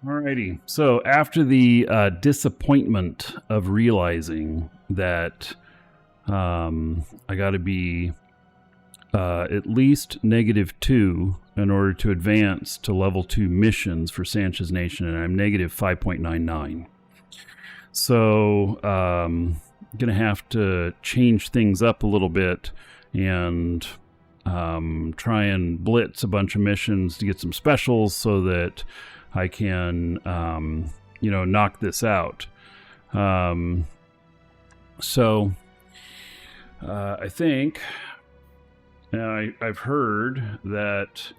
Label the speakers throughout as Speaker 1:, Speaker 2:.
Speaker 1: Alrighty. So after the disappointment of realizing that I got to be at least -2 in order to advance to level 2 missions for Sanchez Nation, and I'm -5.99. So gonna have to change things up a little bit and try and blitz a bunch of missions to get some specials so that I can, knock this out. So I think I've heard that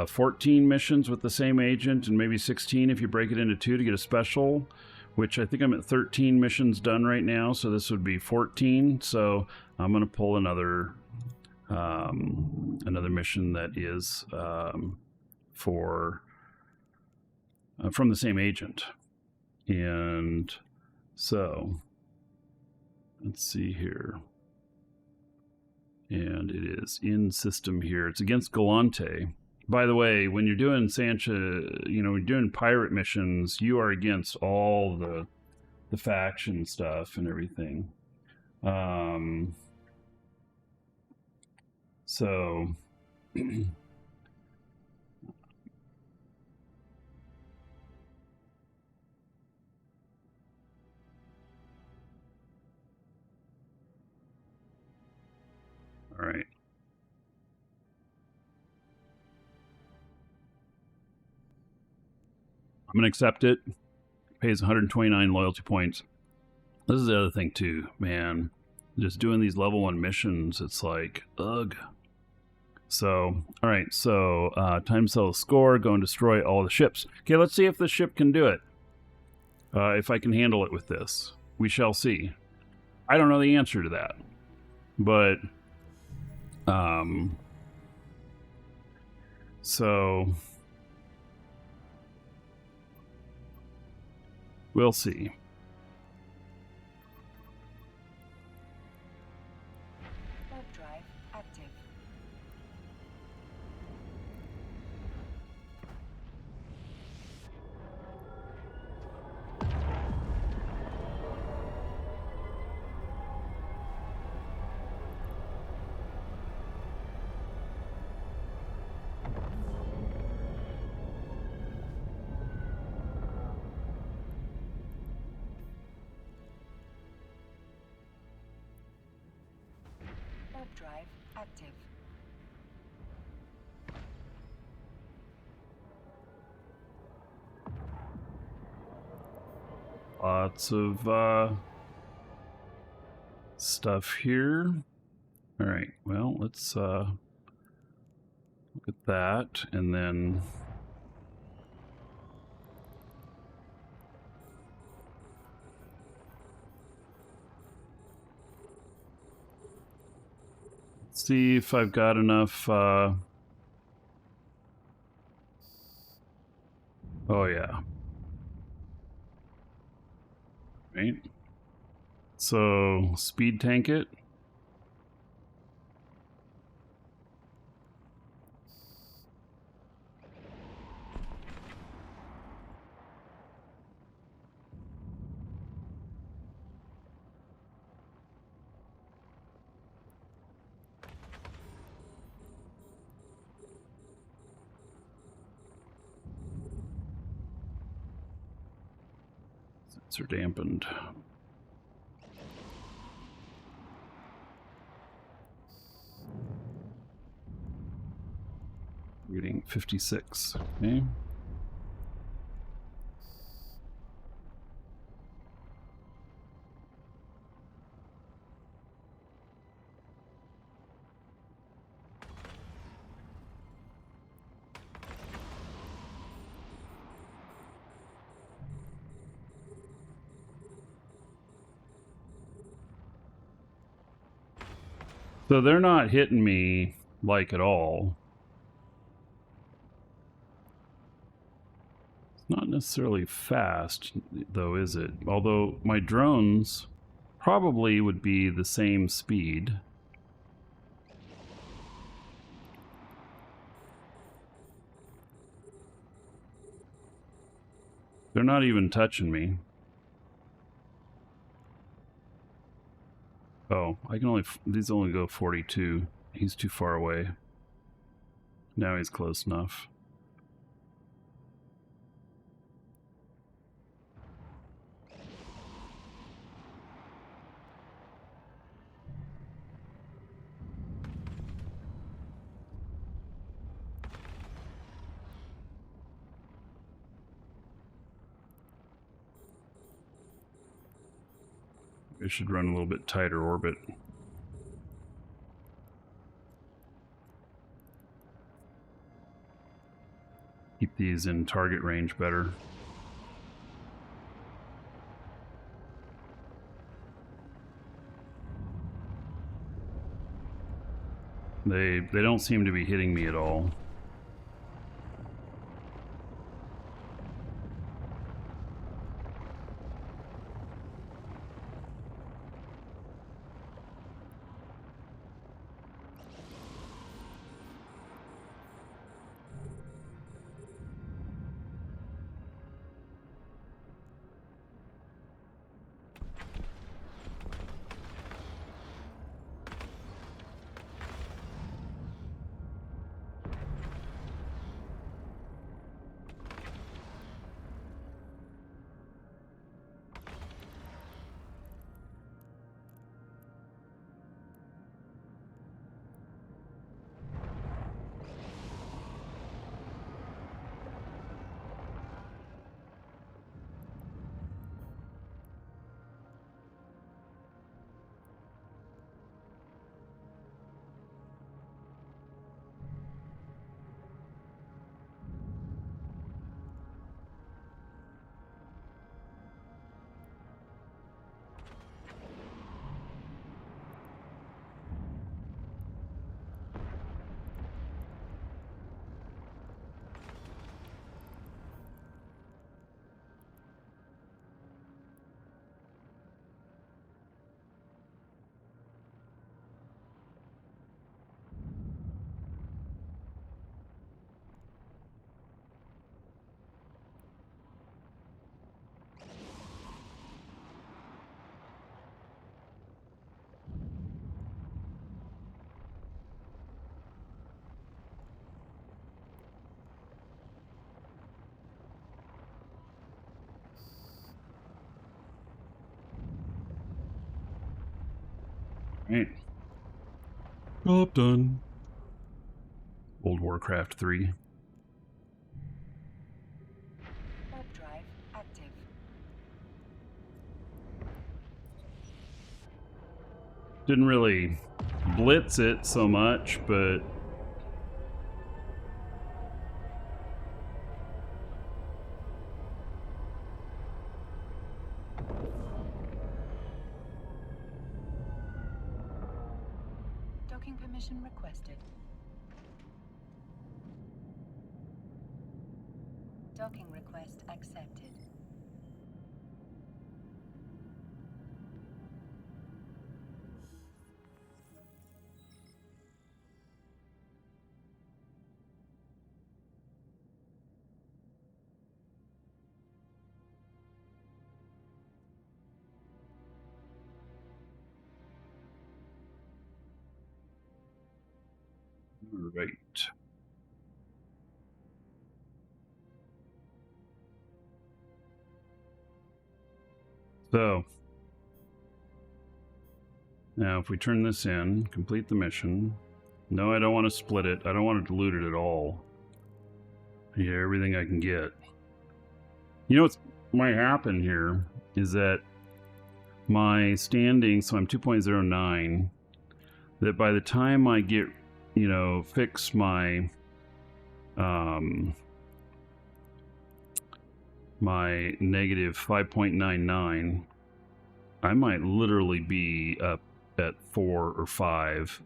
Speaker 1: 14 missions with the same agent and maybe 16 if you break it into 2 to get a special, which I think I'm at 13 missions done right now. So this would be 14. So I'm going to pull another mission that is from the same agent. And so let's see here. And it is in system here. It's against Galante. By the way, when you're doing Sanchez, when you're doing pirate missions, you are against all the faction stuff and everything. So all right. I'm going to accept it. Pays 129 loyalty points. This is the other thing too, man. Just doing these level 1 missions, it's like, ugh. So, all right. So, time to sell a score. Go and destroy all the ships. Okay, let's see if this ship can do it. If I can handle it with this. We shall see. I don't know the answer to that. But, so we'll see.
Speaker 2: Warp drive active. Warp drive active.
Speaker 1: Lots of stuff here. All right, well, let's look at that, and then see if I've got enough. Oh yeah. Right. So speed tank it. Are dampened. Reading 56. Okay. So they're not hitting me like at all. It's not necessarily fast, though, is it? Although my drones probably would be the same speed. They're not even touching me. Oh, I can only... These only go 42. He's too far away. Now he's close enough. I should run a little bit tighter orbit. Keep these in target range better. They don't seem to be hitting me at all. Right. Job done. Old Warcraft 3.
Speaker 2: Warp drive active.
Speaker 1: Didn't really blitz it so much, but
Speaker 2: Docking permission requested. Docking request accepted.
Speaker 1: right. So now if we turn this in, complete the mission. No, I don't want to split it. I don't want to dilute it at all. Yeah, everything I can get. You know what's might happen here is that my standing, so I'm 2.09, that by the time I get, you know, fix my my negative 5.99, I might literally be up at 4 or 5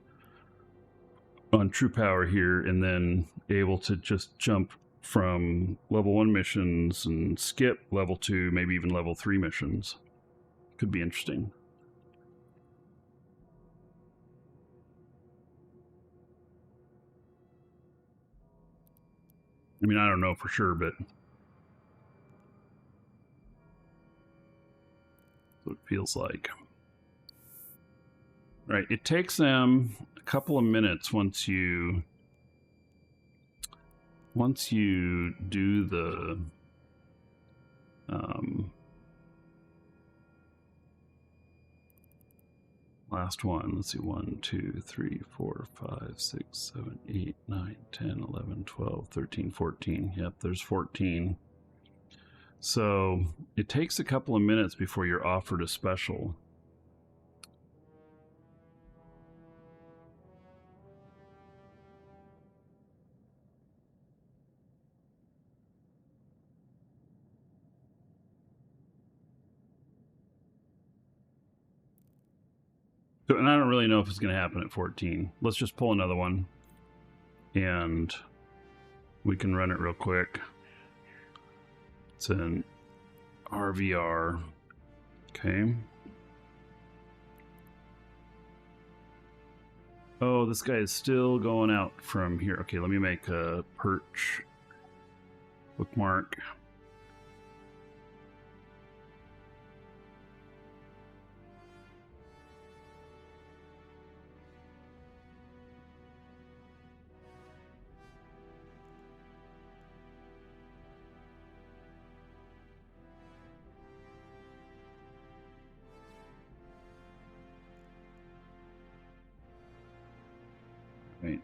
Speaker 1: on true power here, and then able to just jump from level 1 missions and skip level 2, maybe even level 3 missions. Could be interesting. I mean, I don't know for sure, but what it feels like. Right, it takes them a couple of minutes once you do the last one. Let's see, 1, 2, 3, 4, 5, 6, 7, 8, 9, 10, 11, 12, 13, 14. Yep, there's 14. So it takes a couple of minutes before you're offered a special. And I don't really know if it's going to happen at 14. Let's just pull another one. And we can run it real quick. It's an RVR. Okay. Oh, this guy is still going out from here. Okay, let me make a perch bookmark. Right.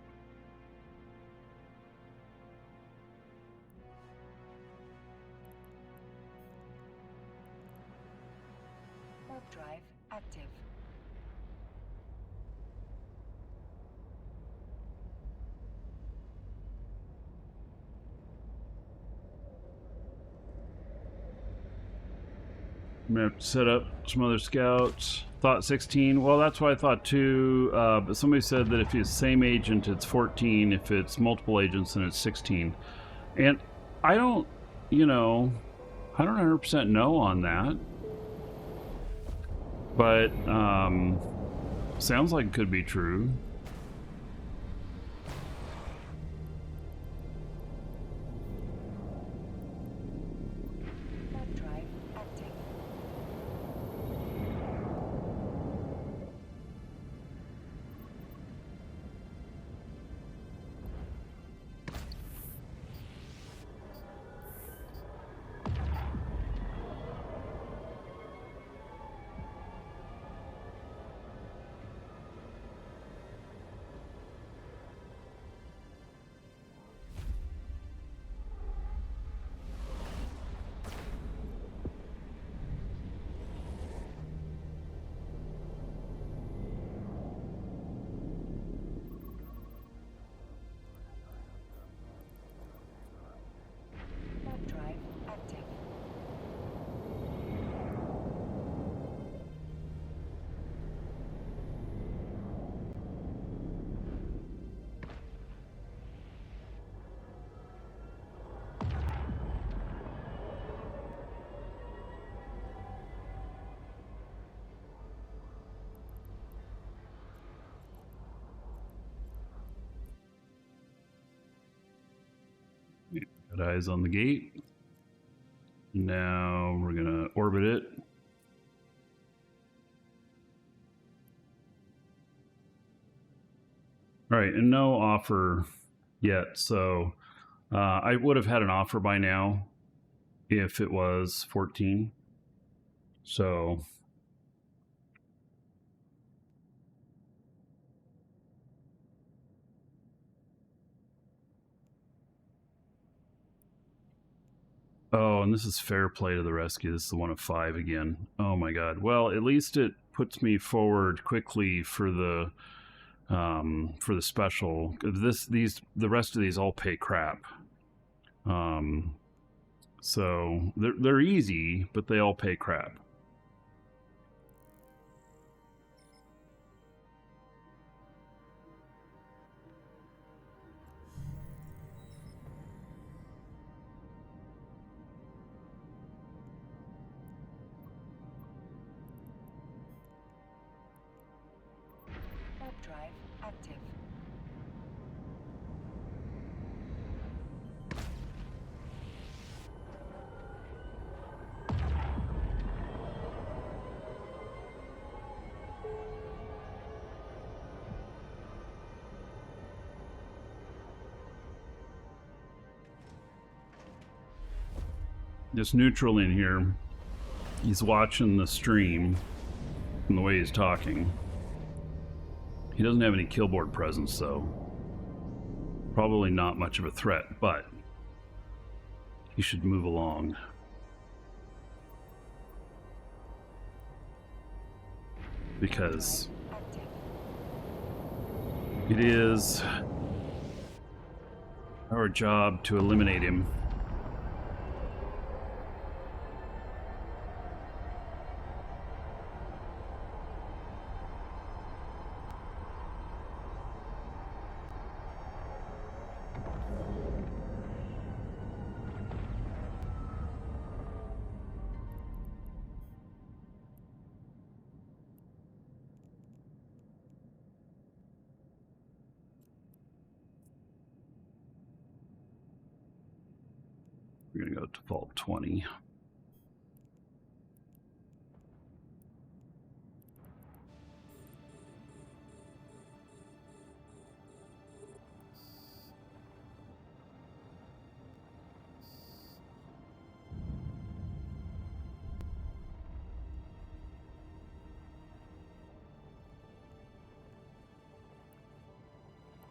Speaker 2: Warp drive active.
Speaker 1: I'm gonna have to set up some other scouts. Thought 16. Well, that's what I thought too. But somebody said that if it's the same agent, it's 14. If it's multiple agents, then it's 16. And I don't, I don't 100% know on that. But sounds like it could be true.
Speaker 2: Warp drive active. Warp drive active.
Speaker 1: Got eyes on the gate. Now we're gonna orbit it. All right, and no offer yet. So I would have had an offer by now if it was 14. So oh, and this is fair play to the rescue. This is the one of 5 again. Oh my god. Well, at least it puts me forward quickly for the special. The rest of these all pay crap. So they're easy, but they all pay crap.
Speaker 2: Warp drive active.
Speaker 1: this neutral in here, he's watching the stream from the way he's talking. He doesn't have any killboard presence, so probably not much of a threat, but he should move along. Because it is our job to eliminate him. We're going to go default 20.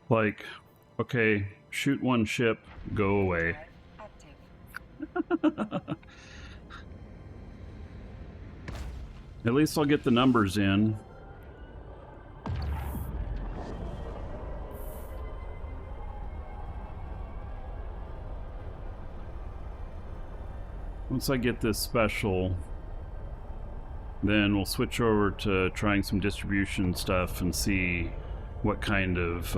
Speaker 1: Like, okay, shoot one ship, go away. At least I'll get the numbers in. Once I get this special, then we'll switch over to trying some distribution stuff and see what kind of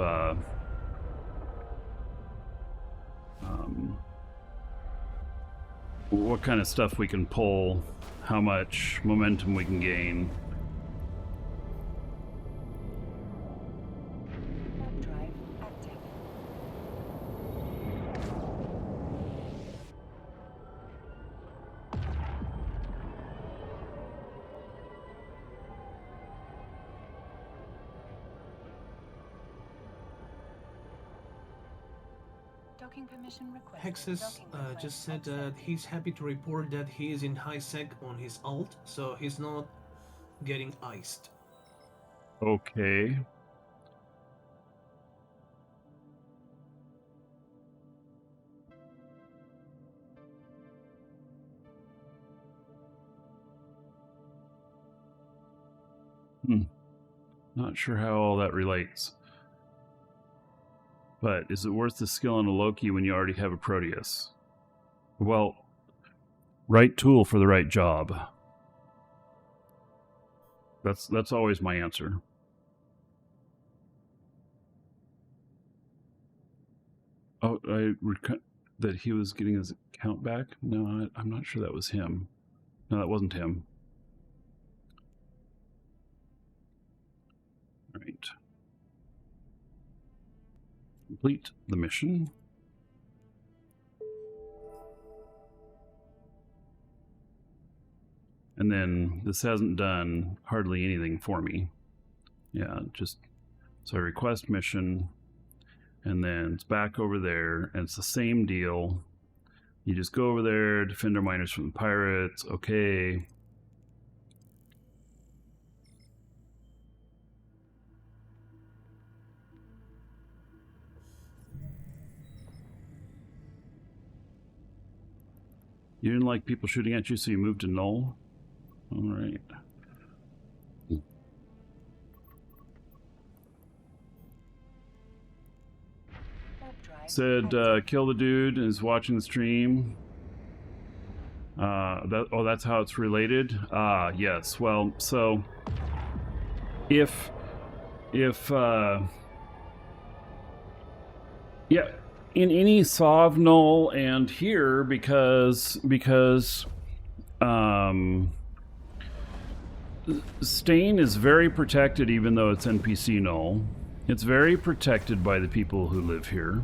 Speaker 1: stuff we can pull, how much momentum we can gain.
Speaker 2: Drive active. Docking permission requested.
Speaker 3: Hexus
Speaker 2: Docking
Speaker 3: just said
Speaker 2: accepted.
Speaker 3: that he's happy to report that he is in high sec on his alt, so he's not getting iced.
Speaker 1: Okay. Not sure how all that relates. But is it worth the skill on a Loki when you already have a Proteus? Well, right tool for the right job. That's always my answer. Oh, that he was getting his account back? No, I'm not sure that was him. No, that wasn't him. All right. Complete the mission. And then this hasn't done hardly anything for me. Yeah, just so I request mission, and then it's back over there, and it's the same deal. You just go over there, defend our miners from the pirates, okay. You didn't like people shooting at you, so you moved to null? Alright. Said, kill the dude and is watching the stream. That's how it's related? Ah, yes. Well, so... If yeah, in any Sov null and here, because Stain is very protected even though it's NPC null. It's very protected by the people who live here.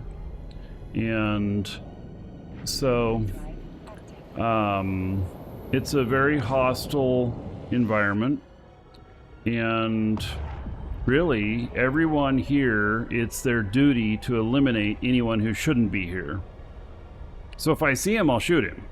Speaker 1: And so it's a very hostile environment, and really everyone here, it's their duty to eliminate anyone who shouldn't be here. So if I see him, I'll shoot him.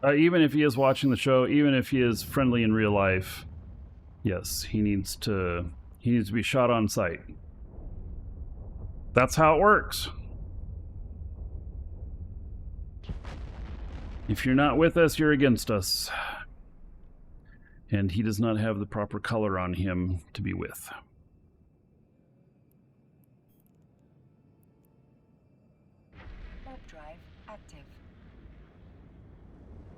Speaker 1: Even if he is watching the show, even if he is friendly in real life, yes, he needs to be shot on sight. That's how it works. If you're not with us, you're against us. And he does not have the proper color on him to be with.
Speaker 2: Warp drive active.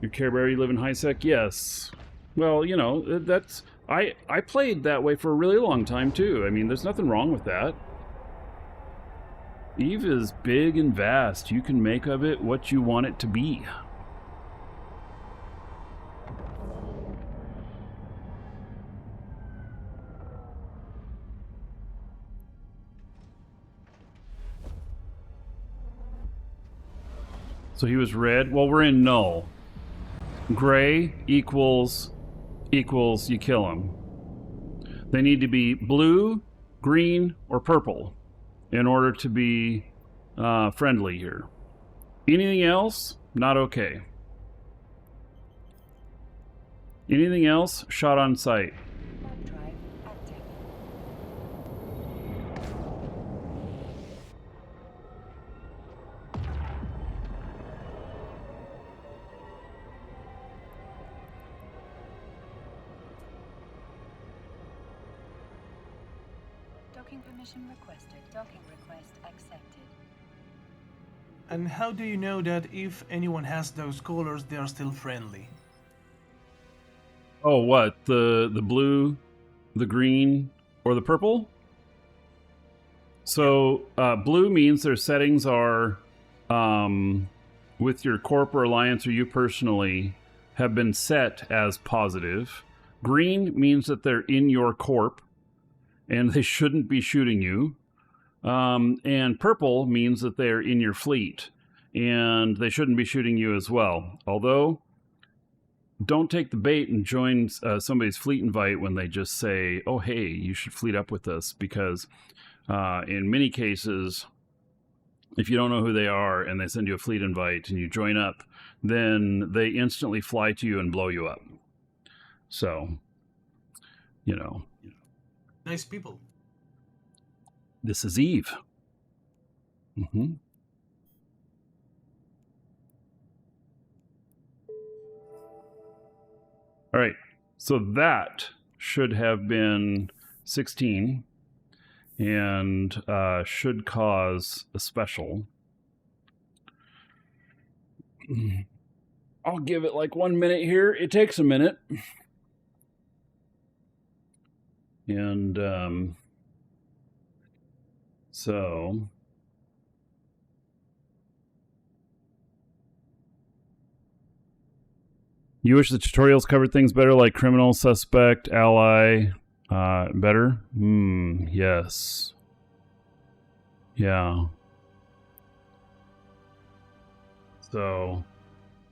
Speaker 1: Your Care Bear, you live in high sec? Yes. Well, you know, that's... I played that way for a really long time, too. I mean, there's nothing wrong with that. Eve is big and vast. You can make of it what you want it to be. So he was red. Well, we're in null. Gray equals you kill him. They need to be blue, green, or purple in order to be friendly here. Anything else, not okay. Anything else, shot on sight.
Speaker 2: Warp drive active. Docking permission requested. Docking request accepted.
Speaker 3: And how do you know that if anyone has those colors, they are still friendly?
Speaker 1: Oh, what? The blue, the green, or the purple? So, blue means their settings are, with your corp or alliance or you personally, have been set as positive. Green means that they're in your corp, and they shouldn't be shooting you. And purple means that they're in your fleet, and they shouldn't be shooting you as well. Although, don't take the bait and join somebody's fleet invite when they just say, oh, hey, you should fleet up with us, because in many cases, if you don't know who they are and they send you a fleet invite and you join up, then they instantly fly to you and blow you up. So, you know.
Speaker 3: Nice people.
Speaker 1: This is Eve. Mm-hmm. All right, so that should have been 16 and should cause a special. I'll give it like 1 minute here. It takes a minute. And so... You wish the tutorials covered things better, like criminal, suspect, ally, better? Yes. Yeah. So,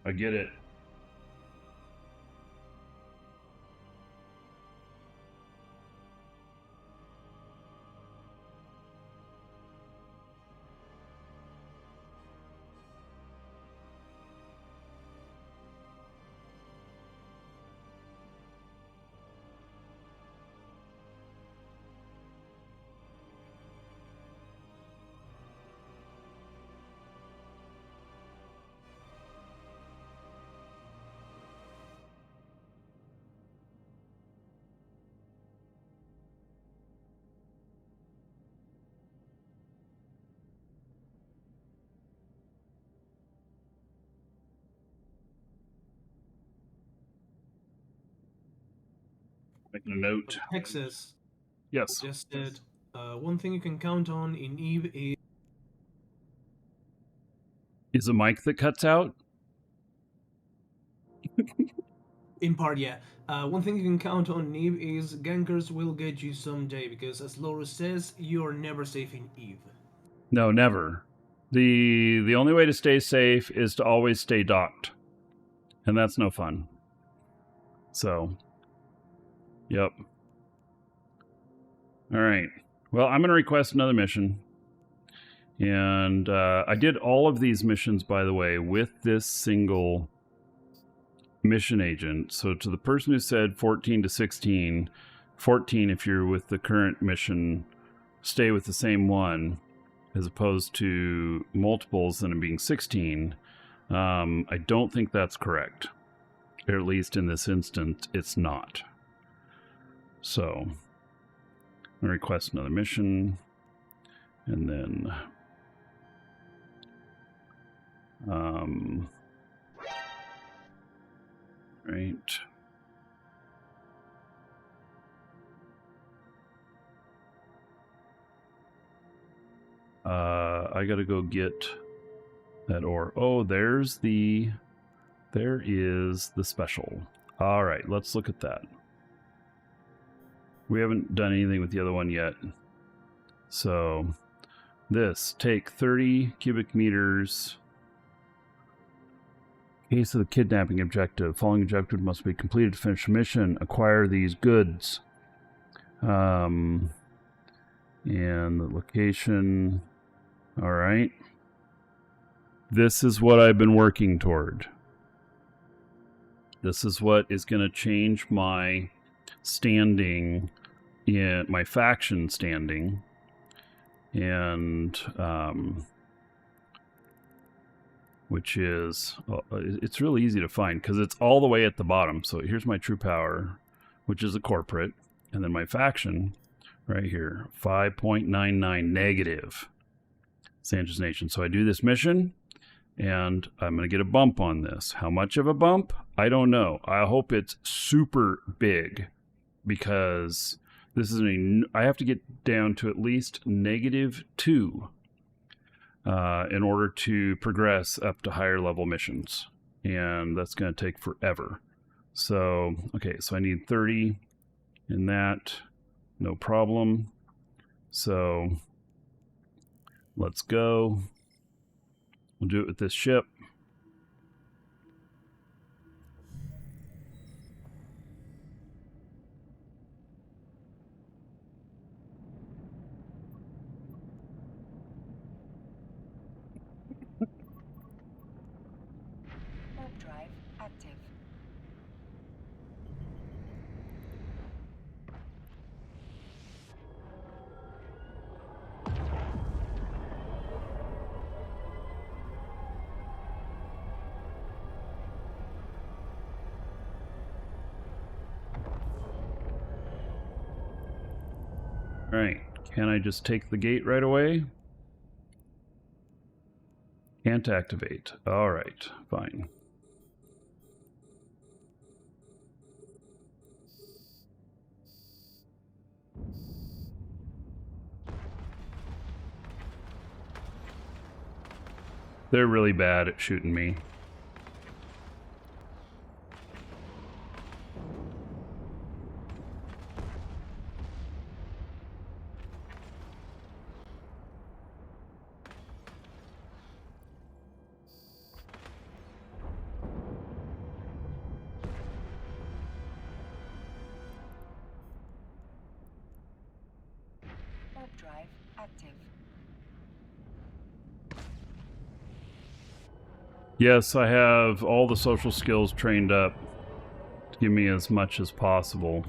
Speaker 1: I get it. Making a note.
Speaker 3: Texas
Speaker 1: Yes.
Speaker 3: just said, one thing you can count on in Eve is...
Speaker 1: Is a mic that cuts out?
Speaker 3: In part, yeah. One thing you can count on in Eve is gankers will get you someday, because as Laura says, you're never safe in Eve.
Speaker 1: No, never. The only way to stay safe is to always stay docked. And that's no fun. So, yep. All right. Well, I'm going to request another mission. And I did all of these missions, by the way, with this single mission agent. So to the person who said 14 to 16, 14 if you're with the current mission, stay with the same one, as opposed to multiples and it being 16. I don't think that's correct. Or at least in this instance, it's not. So, I'm going to request another mission. And then... right. I gotta go get that ore. Oh, there is the special. All right, let's look at that. We haven't done anything with the other one yet. So this, take 30 cubic meters. Case of the kidnapping objective. Following objective must be completed to finish the mission. Acquire these goods. And the location. All right. This is what I've been working toward. This is what is going to change my standing in my faction standing. And which is, it's really easy to find because it's all the way at the bottom. So here's my true power, which is a corporate, and then my faction right here, 5.99 negative Sanchez Nation. So I do this mission and I'm going to get a bump on this. How much of a bump? I don't know. I hope it's super big because this is I have to get down to at least -2 in order to progress up to higher level missions. And that's going to take forever. So, okay, so I need 30 in that. No problem. So, let's go. We'll do it with this ship.
Speaker 2: Warp drive active.
Speaker 1: All right, can I just take the gate right away? Can't activate. All right, fine. They're really bad at shooting me.
Speaker 2: Warp drive active.
Speaker 1: Yes, I have all the social skills trained up to give me as much as possible.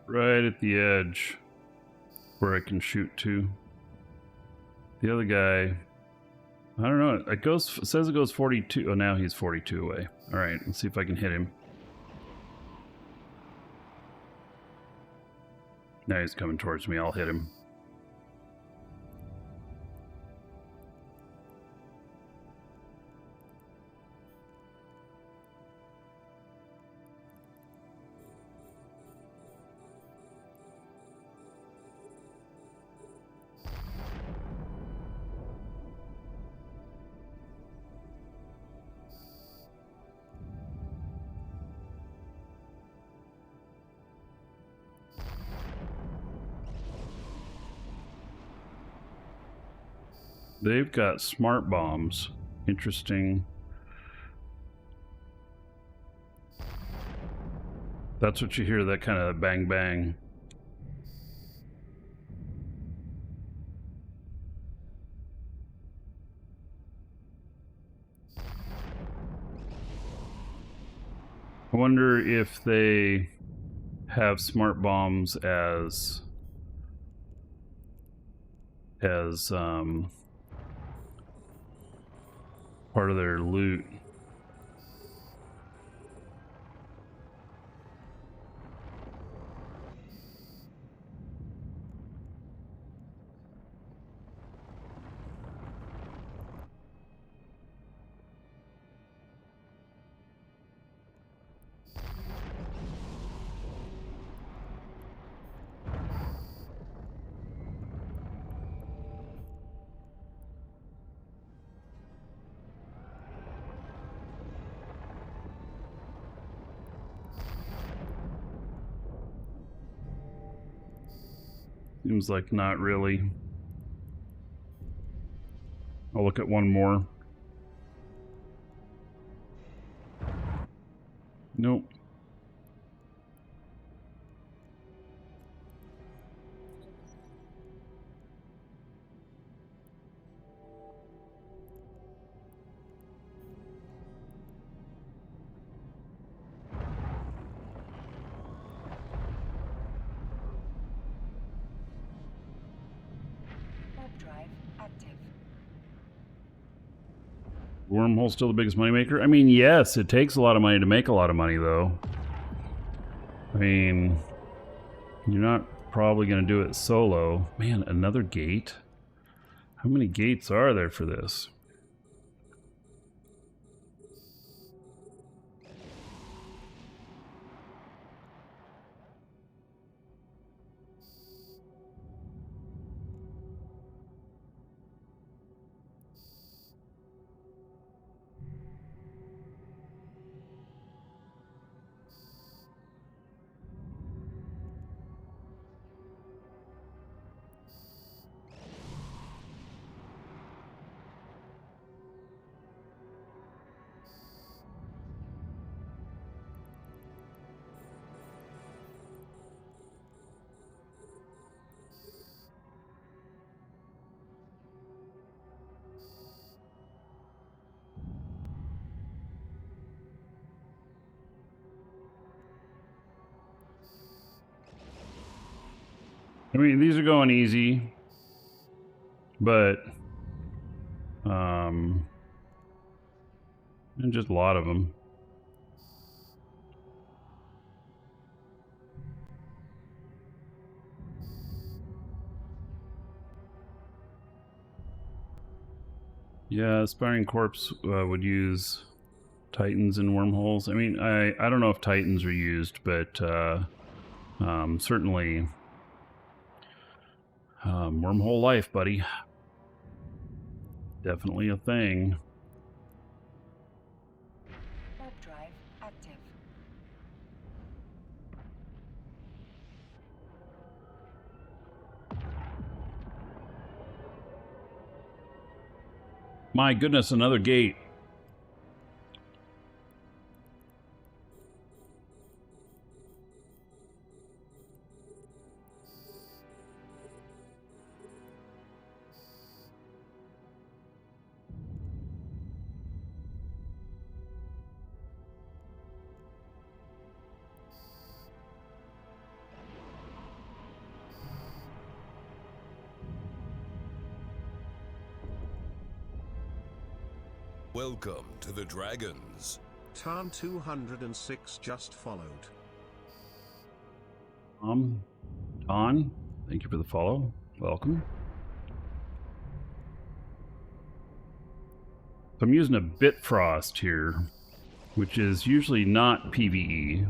Speaker 1: Right at the edge where I can shoot to. The other guy, I don't know. It says it goes 42. Oh, now he's 42 away. All right, let's see if I can hit him. Now he's coming towards me. I'll hit him. They've got smart bombs. Interesting. That's what you hear, that kind of bang bang. I wonder if they have smart bombs as part of their loot. Seems like not really. I'll look at one more. Nope. Wormhole still the biggest moneymaker? I mean, yes, it takes a lot of money to make a lot of money, though. I mean, you're not probably going to do it solo. Man, another gate? How many gates are there for this? I mean, these are going easy, but and just a lot of them. Yeah, Aspiring Corpse would use Titans and wormholes. I mean, I don't know if Titans are used, but certainly wormhole life, buddy. Definitely a thing.
Speaker 2: Warp drive active.
Speaker 1: My goodness, another gate.
Speaker 4: Welcome to the Dragons.
Speaker 5: Tarn 206 just followed.
Speaker 1: Don, thank you for the follow. Welcome. So I'm using a Bitfrost here, which is usually not PvE,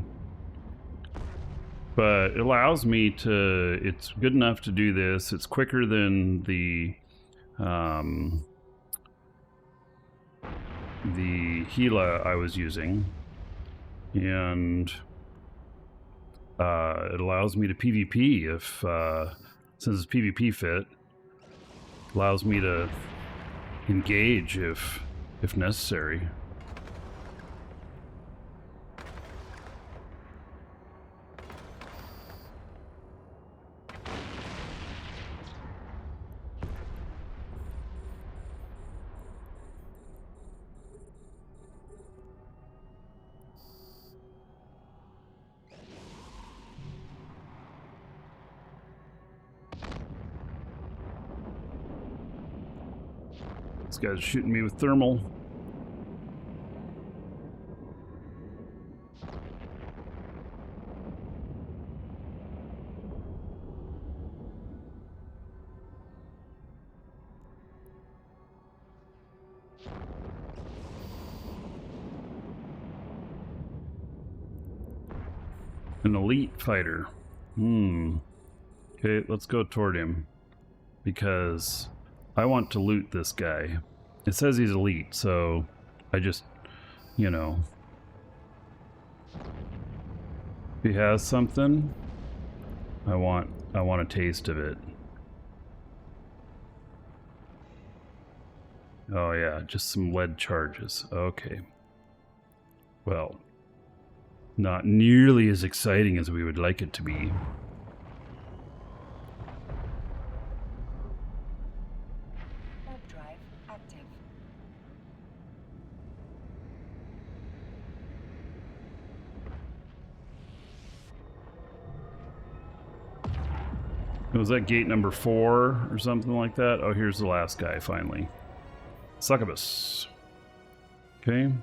Speaker 1: but it allows me to, it's good enough to do this. It's quicker than the Gila I was using, and it allows me to PvP if since it's PvP fit, allows me to engage if necessary. This guy's shooting me with thermal. An elite fighter. Okay, let's go toward him. Because I want to loot this guy. It says he's elite, so I just, you know. If he has something, I want a taste of it. Oh yeah, just some lead charges. Okay. Well, not nearly as exciting as we would like it to be.
Speaker 2: Warp drive active.
Speaker 1: Was that gate number 4 or something like that? Oh, here's the last guy finally. Succubus. Okay.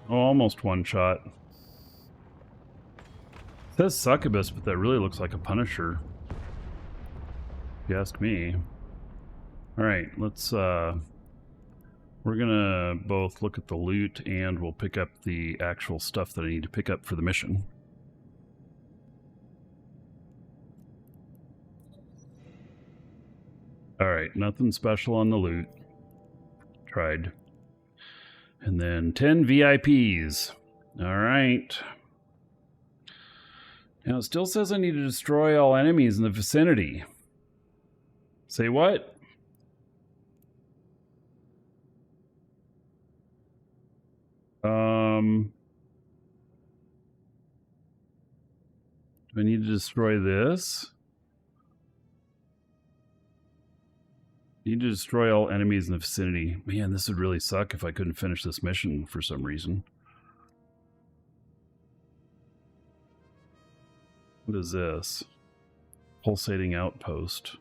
Speaker 1: Oh, almost one shot. It says Succubus, but that really looks like a Punisher. If you ask me. Alright, let's, we're gonna both look at the loot and we'll pick up the actual stuff that I need to pick up for the mission. Alright, nothing special on the loot. Tried. And then 10 VIPs. Alright. Now it still says I need to destroy all enemies in the vicinity. Say what? Do I need to destroy this? Need to destroy all enemies in the vicinity. Man, this would really suck if I couldn't finish this mission for some reason. What is this? Pulsating outpost.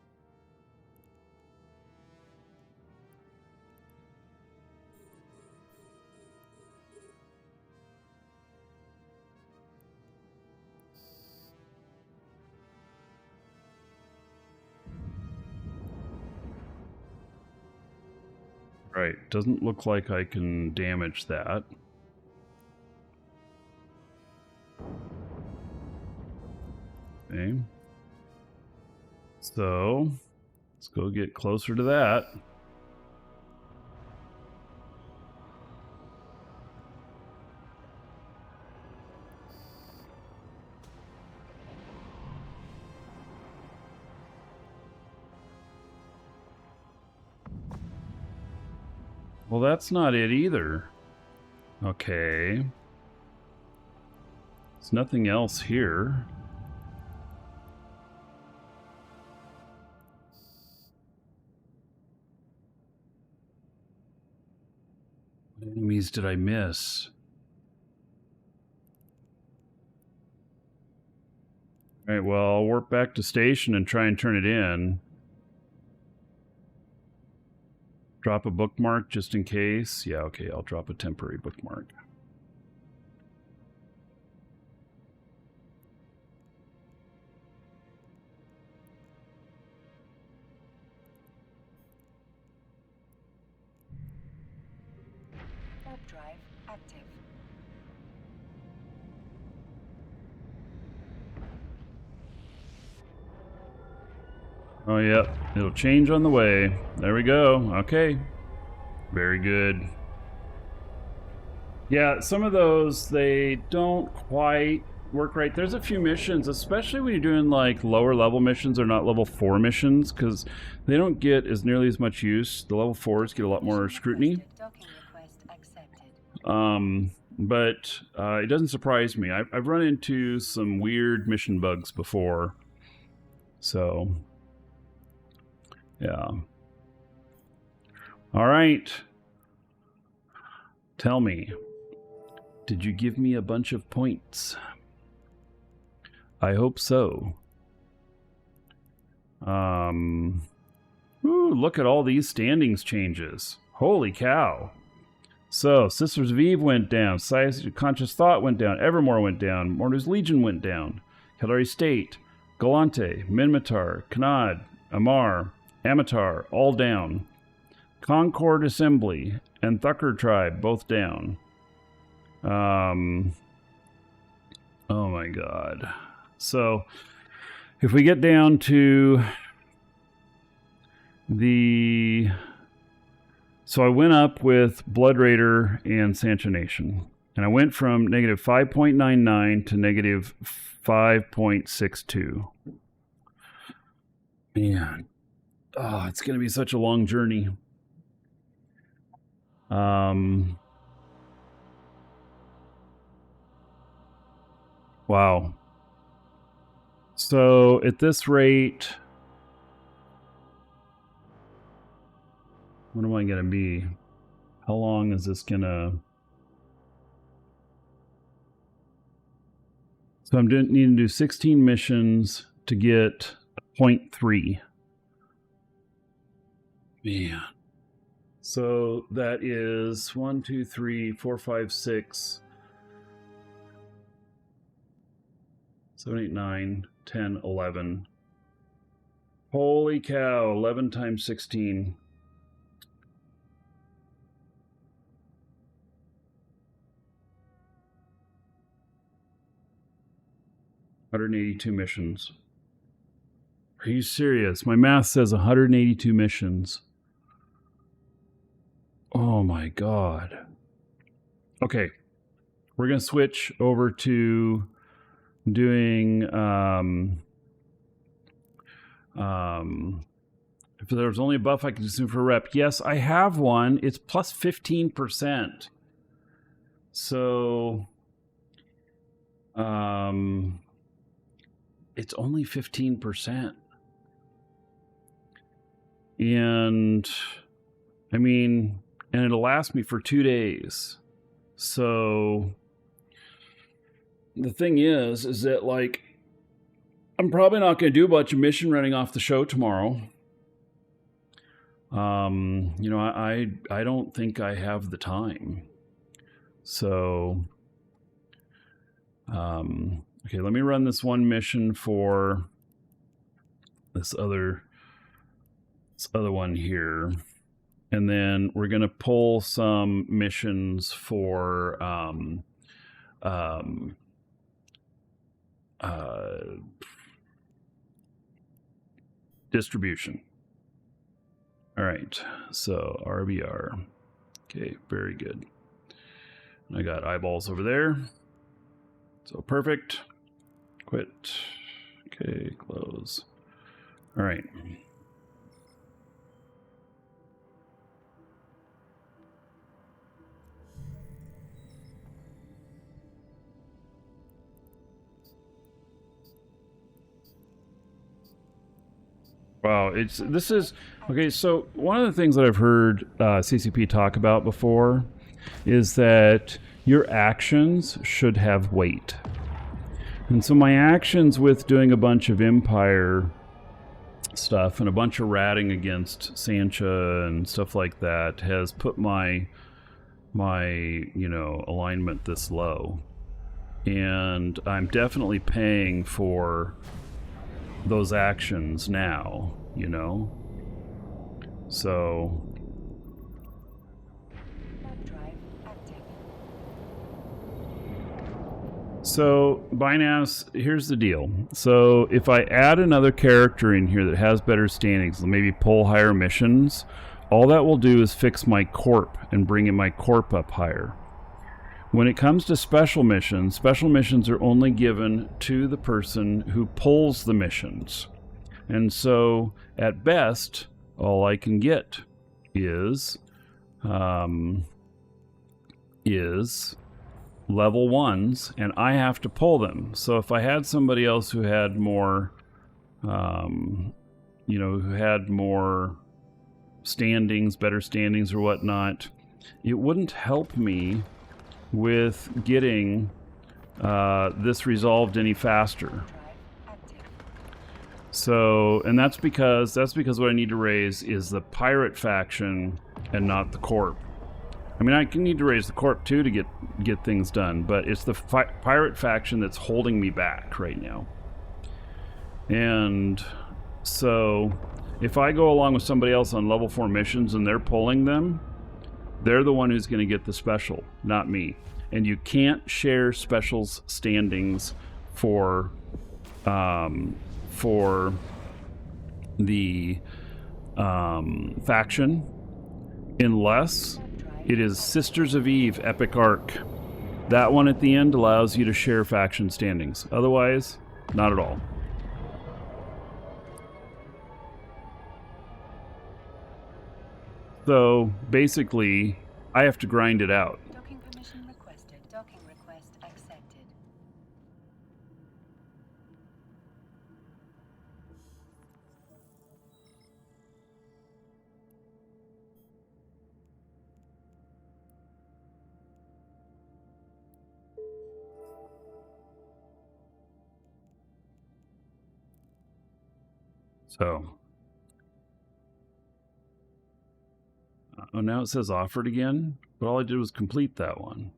Speaker 1: Right, doesn't look like I can damage that. Okay. So, let's go get closer to that. Well, that's not it either. Okay. There's nothing else here. What enemies did I miss? Alright, well, I'll warp back to station and try and turn it in. Drop a bookmark just in case. Yeah, okay, I'll drop a temporary bookmark.
Speaker 2: Warp drive active.
Speaker 1: Oh, yep. It'll change on the way. There we go. Okay. Very good. Yeah, some of those, they don't quite work right. There's a few missions, especially when you're doing like lower level missions or not level 4 missions, because they don't get as nearly as much use. The level 4s get a lot more scrutiny.
Speaker 2: Docking request accepted.
Speaker 1: But it doesn't surprise me. I've run into some weird mission bugs before. So, yeah. All right. Tell me, did you give me a bunch of points? I hope so. Ooh, look at all these standings changes. Holy cow. So, Sisters of Eve went down, Conscious Thought went down, Evermore went down, Mortar's Legion went down, Caldari State, Galante, Minmatar, Kanad, Amar, Amatar, all down. Concord Assembly and Thucker Tribe, both down. Oh my god. So, if we get down to the... So I went up with Blood Raider and Sancho Nation. And I went from negative 5.99 to negative 5.62. Man. Oh, it's going to be such a long journey. Wow. So at this rate, what am I going to be? How long is this going to... So I'm needing to do 16 missions to get 0.3. Man. So that is 1, 2, 3, 4, 5, 6, 7, 8, 9, 10, 11. Holy cow, 11 times 16. $182 missions. Are you serious? My math says 182 missions. Oh my god. Okay. We're going to switch over to doing if there was only a buff I could consume for a rep. Yes, I have one. It's plus 15%. So it's only 15%. And I mean, and it'll last me for 2 days. So the thing is that like, I'm probably not going to do a bunch of mission running off the show tomorrow. You know, I don't think I have the time. So, okay, let me run this one mission for this other one here. And then we're going to pull some missions for distribution. All right, so RBR. Okay, very good. I got eyeballs over there. So perfect. Quit. Okay, close. All right. Wow, this is okay. So one of the things that I've heard CCP talk about before is that your actions should have weight. And so my actions with doing a bunch of Empire stuff and a bunch of ratting against Sancha and stuff like that has put my you know, alignment this low. And I'm definitely paying for those actions now, you know? So
Speaker 2: Web drive active.
Speaker 1: So, Binance, here's the deal. So, if I add another character in here that has better standings, maybe pull higher missions, all that will do is fix my corp and bring in my corp up higher. When it comes to special missions are only given to the person who pulls the missions. And so, at best, all I can get is level 1s, and I have to pull them. So if I had somebody else who had more, who had more standings, better standings or whatnot, it wouldn't help me with getting this resolved any faster. So, and that's because what I need to raise is the pirate faction and not the corp. I mean, I can need to raise the corp too to get things done, but it's the pirate faction that's holding me back right now. And so, if I go along with somebody else on level 4 missions and they're pulling them, they're the one who's going to get the special, not me. And you can't share specials standings for the faction unless it is Sisters of Eve Epic Arc. That one at the end allows you to share faction standings. Otherwise, not at all. So basically, I have to grind it out.
Speaker 2: Docking permission requested. Docking request accepted.
Speaker 1: So, oh, now it says offered again, but all I did was complete that one.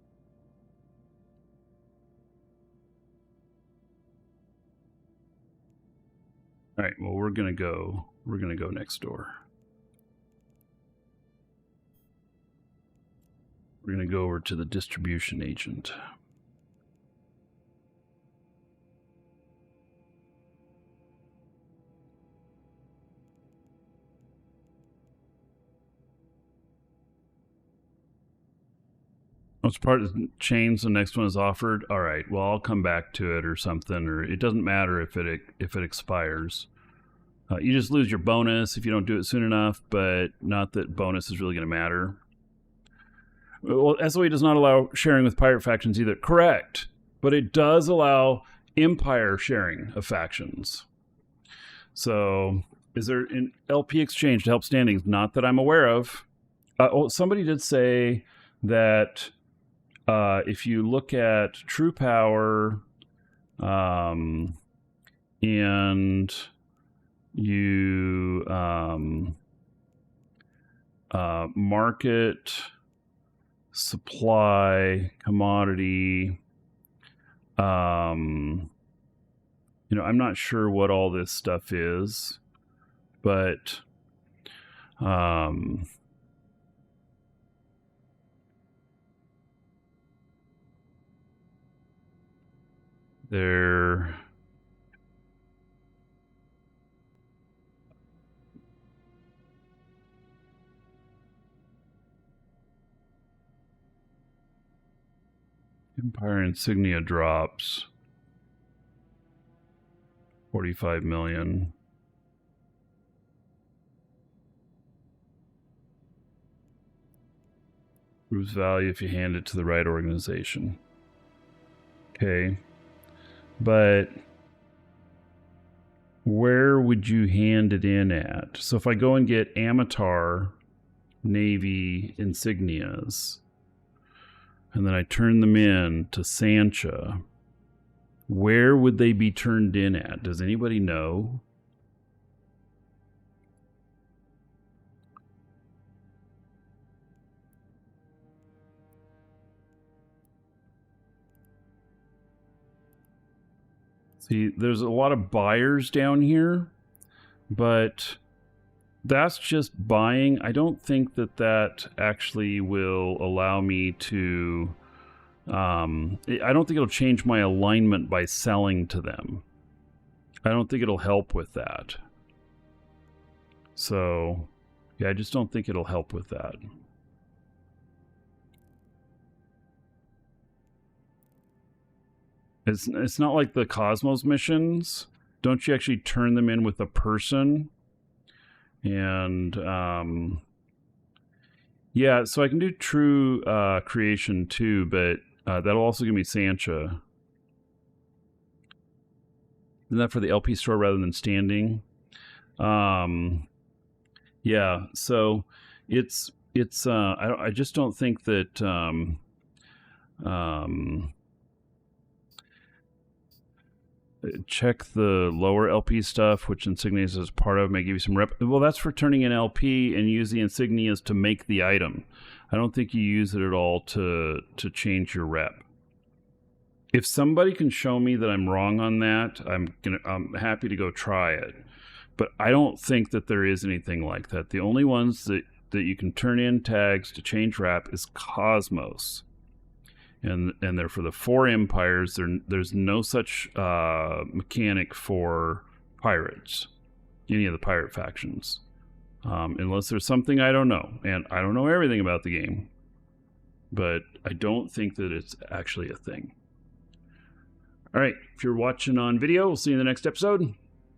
Speaker 1: All right, well, we're gonna go next door. We're gonna go over to the distribution agent. What's part of the chains? The next one is offered. All right. Well, I'll come back to it or something. Or it doesn't matter if it expires. You just lose your bonus if you don't do it soon enough. But not that bonus is really going to matter. Well, SOE does not allow sharing with pirate factions either. Correct. But it does allow Empire sharing of factions. So, is there an LP exchange to help standings? Not that I'm aware of. Somebody did say that. If you look at True Power, and you market, supply, commodity, I'm not sure what all this stuff is, but they're Empire insignia drops 45 million. Proves value if you hand it to the right organization. Okay. But where would you hand it in at? So if I go and get Amatar Navy insignias, and then I turn them in to Sancha, where would they be turned in at? Does anybody know? See, there's a lot of buyers down here, but that's just buying. I don't think that actually will allow me to I don't think it'll change my alignment by selling to them. I don't think it'll help with that. So, yeah, I just don't think it'll help with that. It's not like the Cosmos missions. Don't you actually turn them in with a person? And, yeah, so I can do true creation too, but that'll also give me Sancha. Isn't that for the LP store rather than standing? Yeah, so it's I just don't think that check the lower LP stuff, which insignias is part of, may give you some rep. Well, that's for turning in LP and use the insignias to make the item. I don't think you use it at all to change your rep. If somebody can show me that I'm wrong on that, I'm happy to go try it. But I don't think that there is anything like that. The only ones that you can turn in tags to change rep is Cosmos. And they're for the 4 empires. There's no such mechanic for pirates, any of the pirate factions. Unless there's something I don't know. And I don't know everything about the game. But I don't think that it's actually a thing. All right, if you're watching on video, we'll see you in the next episode.